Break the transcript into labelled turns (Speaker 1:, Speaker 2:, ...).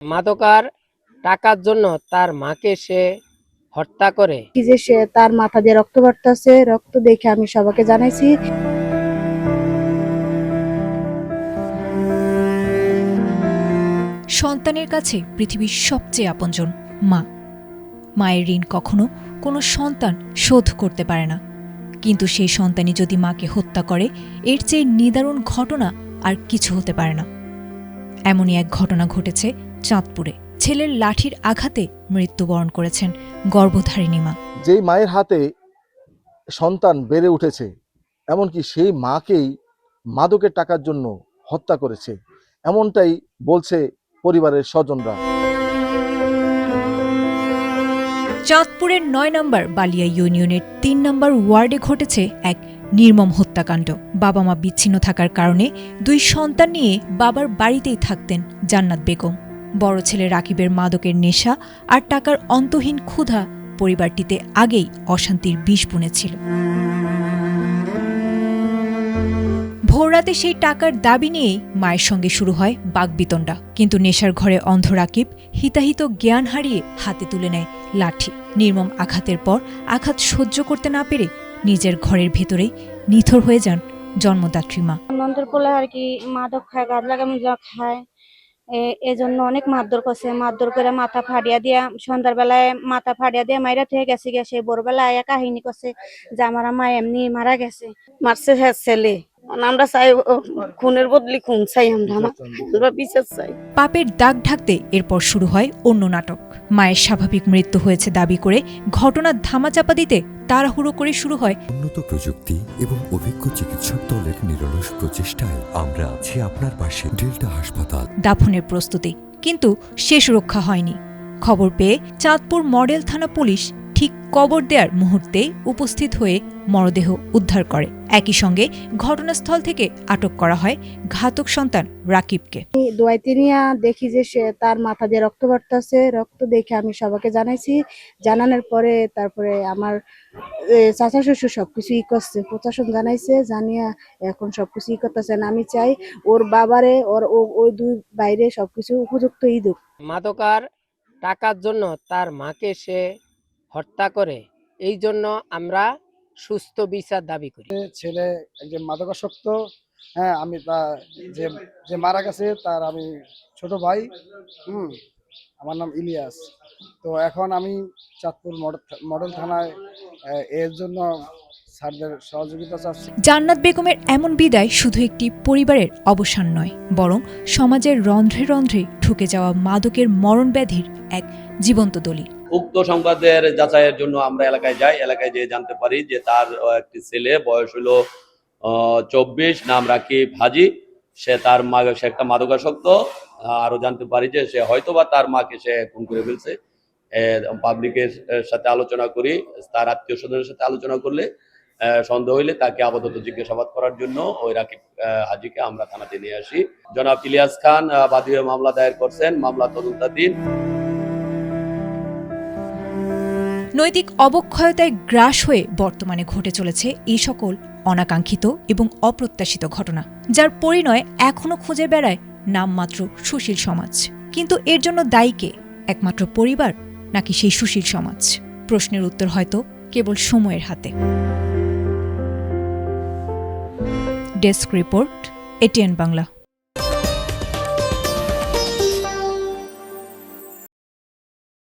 Speaker 1: মাদকার টাকার জন্য তার মাকে সে হত্যা করে।
Speaker 2: কি যে সে তার মাথা দিয়ে রক্ত পড়তেছে, রক্ত দেখে আমি সবাইকে জানাইছি।
Speaker 3: সন্তানের কাছে পৃথিবীর সবচেয়ে আপনজন মা। মায়ের ঋণ কখনো কোনো সন্তান শোধ করতে পারে না, কিন্তু সেই সন্তানই যদি মাকে হত্যা করে, এর চেয়ে নিদারুণ ঘটনা আর কিছু হতে পারে না। এমনই এক ঘটনা ঘটেছে চাঁদপুরে। ছেলের লাঠির আঘাতে মৃত্যুবরণ করেছেন গর্ভধারিণী মা।
Speaker 4: যেই মায়ের হাতে সন্তান বেড়ে উঠেছে, এমনকি সেই মাকেই মাদকের টাকার জন্য হত্যা করেছে, এমনটাই বলছে পরিবারের স্বজনরা।
Speaker 3: চাঁদপুরের ৯ নম্বর বালিয়া ইউনিয়নের ৩ নম্বর ওয়ার্ডে ঘটেছে এক নির্মম হত্যাকাণ্ড। বাবা মা বিচ্ছিন্ন থাকার কারণে ২ সন্তান নিয়ে বাবার বাড়িতেই থাকতেন জান্নাত বেগম। বড় ছেলে রাকিবের মাদকের নেশা আর টাকার অন্তহীন ক্ষুধা পরিবারটিতে আগেই অশান্তির বিষ বুনেছিল। ভোররাতে সেই টাকার দাবি নিয়েই মায়ের সঙ্গে শুরু হয় বাকবিতণ্ডা। কিন্তু নেশার ঘরে অন্ধ রাকিব হিতাহিত জ্ঞান হারিয়ে হাতে তুলে নেয় লাঠি। নির্মম আঘাতের পর আঘাত সহ্য করতে না পেরে নিজের ঘরের ভেতরেই নিথর হয়ে যান জন্মদাত্রী মা।
Speaker 2: নন্দর পোলা আর কি মাদক খায়, গাছ লাগানো খায়, এজন্য অনেক মারধর করছে। মারধর করে মাথা ফাড়িয়া দিয়া, সন্ধ্যার বেলায় মাথা ফাড়িয়া দিয়ে মাইরা থেকে গেছে। ভোরবেলায় কাহিনী করছে যে আমার মা এমনি মারা গেছে, মারছে ছেলে। আমরা চাই খুনের বদলি খুন চাই, আমরা বিচার চাই।
Speaker 3: পাপের দাগ ঢাকতে এরপর শুরু হয় অন্য নাটক। মায়ের স্বাভাবিক মৃত্যু হয়েছে দাবি করে ঘটনার ধামাচাপা দিতে তাড়াহুড়ো করে শুরু হয়
Speaker 5: উন্নত প্রযুক্তি এবং অভিজ্ঞ চিকিৎসক দলের নিরলস প্রচেষ্টায় আমরা আছি আপনার পাশে। ডেল্টা হাসপাতাল।
Speaker 3: দাফনের প্রস্তুতি, কিন্তু শেষ রক্ষা হয়নি। খবর পেয়ে চাঁদপুর মডেল থানা পুলিশ ঠিক কবর দেওয়ার মুহূর্তেই উপস্থিত হয়ে মরদেহ উদ্ধার করে। একই সঙ্গে ঘটনাস্থল থেকে আটক করা হয় ঘাতক সন্তান রাকিবকে।
Speaker 2: দোয়াইতে নিয়ে দেখি যে সে তার মাথা দিয়ে রক্ত পড়তেছে, রক্ত দেখে আমি সবাইকে জানাইছি। জানানোর পরে তারপরে আমার চাচা শ্বশুর সবকিছু করছে, প্রশাসন জানাইছে, জানিয়া এখন সবকিছু করতেছেন। আমি চাই ওর বাবারে ওই 2 বাইরে সবকিছু উপযুক্ত দিক।
Speaker 1: মাদকার টাকার জন্য তার মাকে সে হত্যা করে, এই জন্য আমরা সুস্থ বিচার দাবি করি।
Speaker 6: ছেলে একজন মাদকাসক্ত। হ্যাঁ, আমি যে মারা গেছে তার আমি ছোট ভাই। আমার নাম ইলিয়াস। তো এখন আমি চাঁদপুর মডেল থানায় এর জন্য স্যারদের সহযোগিতা চাচ্ছি।
Speaker 3: জান্নাত বেগমের এমন বিদায় শুধু একটি পরিবারের অবসান নয়, বরং সমাজের রন্ধ্রে রন্ধ্রে ঢুকে যাওয়া মাদকের মরণ ব্যাধির এক জীবন্ত দলিল।
Speaker 7: উক্ত সংবাদের যাচাইয়ের জন্য আমরা এলাকায় যাই। এলাকায় যেয়ে জানতে পারি যে তার একটি ছেলে, বয়স হলো 24, নাম রাকিব হাজি। সে একটা মাদকাসক্ত। আরো জানতে পারি যে সে হয়তোবা তার মাকে সে খুন করে ফেলছে। পাবলিকের সাথে আলোচনা করি, তার আত্মীয় স্বজনের সাথে আলোচনা করলে সন্দেহ হইলে তাকে আপাতত জিজ্ঞাসাবাদ করার জন্য ওই রাকিব হাজিকে আমরা থানাতে নিয়ে আসি। জনাব ইলিয়াস খান বাদী হয়ে মামলা দায়ের করছেন, মামলা তদন্তাধীন।
Speaker 3: নৈতিক অবক্ষয়তায় গ্রাস হয়ে বর্তমানে ঘটে চলেছে এই সকল অনাকাঙ্ক্ষিত এবং অপ্রত্যাশিত ঘটনা, যার পরিণয় এখনো খুঁজে বেড়ায় নামমাত্র সুশীল সমাজ। কিন্তু এর জন্য দায়ী কে? একমাত্র পরিবার, নাকি সেই সুশীল সমাজ? প্রশ্নের উত্তর হয়তো কেবল সময়ের হাতে। Desk report, ATN Bangla.